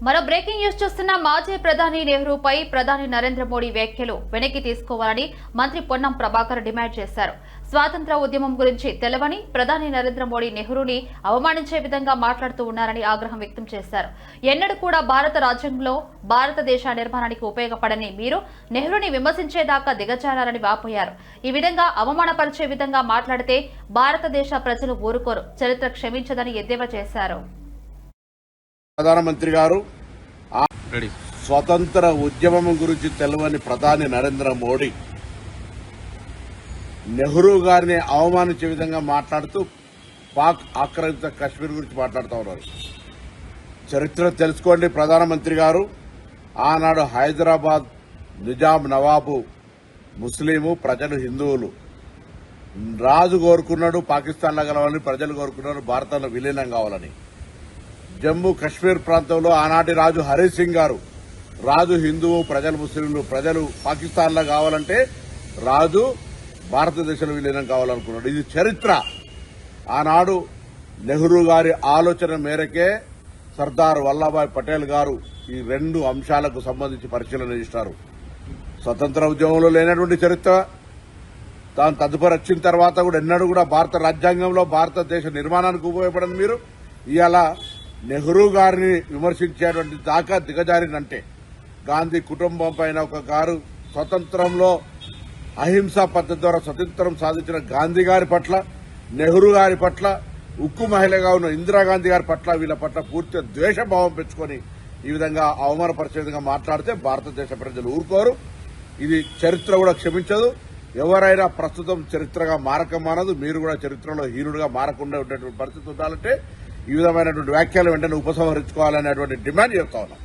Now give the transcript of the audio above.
మరో breaking news చూస్తున్న మాజీ ప్రధాని నెహ్రూపై ప్రధాని నరేంద్ర మోడీ వ్యాఖ్యలు వెనక్కి తీసుకోవాలని మంత్రి పొన్నం ప్రభాకర్ డిమాండ్ చేశారు. స్వాతంత్ర ఉద్యమం గురించి తెలవని ప్రధాని నరేంద్ర మోడీ నెహ్రూని అవమానించే విధంగా మాట్లాడుతూ ఉన్నారని ఆగ్రహం వ్యక్తం చేశారు. ఎన్నడూ కూడా భారత రాజ్యాంగంలో భారతదేశ నిర్మాణానికి ఉపయోగపడని మీరు నెహ్రూని విమర్శించేదాకా దిగజారారని వాపోయారు. ఈ విధంగా అవమానపరిచే విధంగా మాట్లాడితే భారతదేశ ప్రజలు ఊరుకోరు, చరిత్ర క్షమించదని ఎద్దేవా చేశారు. ప్రధానమంత్రి గారు స్వతంత్ర ఉద్యమం గురించి తెలవని ప్రధాని నరేంద్ర మోడీ నెహ్రూ గారిని అవమానించే విధంగా మాట్లాడుతూ పాక్ ఆక్రమిత కశ్మీర్ గురించి మాట్లాడుతూ ఉన్నారు. చరిత్ర తెలుసుకోండి ప్రధానమంత్రి గారు. ఆనాడు హైదరాబాద్ నిజాం నవాబు ముస్లిము, ప్రజలు హిందువులు. రాజు కోరుకున్నాడు పాకిస్తాన్లో కలవాలని, ప్రజలు కోరుకున్నారు భారతంలో విలీనం కావాలని. జమ్మూ కశ్మీర్ ప్రాంతంలో ఆనాటి రాజు హరి సింగ్ గారు, రాజు హిందువు, ప్రజలు ముస్లింలు, ప్రజలు పాకిస్తాన్లో కావాలంటే రాజు భారతదేశంలో విలీనం కావాలనుకున్నాడు. ఇది చరిత్ర. ఆనాడు నెహ్రూ గారి ఆలోచన మేరకే సర్దార్ వల్లభాయ్ పటేల్ గారు ఈ రెండు అంశాలకు సంబంధించి పరిశీలన చేశారు. స్వతంత్ర ఉద్యమంలో లేనటువంటి చరిత్ర తాను తదుపరి వచ్చిన తర్వాత కూడా ఎన్నడూ కూడా భారత రాజ్యాంగంలో భారతదేశ నిర్మాణానికి ఉపయోగపడని మీరు ఇవాళ నెహ్రూ గారిని విమర్శించేటువంటి దాకా దిగజారినంటే, గాంధీ కుటుంబం పైన ఒక గారు స్వతంత్రంలో అహింసా పద్ధతి ద్వారా స్వతంత్రం సాధించిన గాంధీ గారి పట్ల, నెహ్రూ గారి పట్ల, ఉక్కు మహిళగా ఉన్న ఇందిరాగాంధీ గారి పట్ల, వీళ్ళ పట్ల పూర్తిగా ద్వేషభావం పెంచుకొని ఈ విధంగా అవమానపరిచే విధంగా మాట్లాడితే భారతదేశ ప్రజలు ఊరుకోరు. ఇది చరిత్ర కూడా క్షమించదు. ఎవరైనా ప్రస్తుతం చరిత్రగా మారకమానదు. మీరు కూడా చరిత్రలో హీనుడుగా మారకుండా ఉండేటువంటి పరిస్థితి ఉండాలంటే ఈ విధమైనటువంటి వ్యాఖ్యలు వెంటనే ఉపసంహరించుకోవాలనేటువంటి డిమాండ్ చేస్తా ఉన్నాం.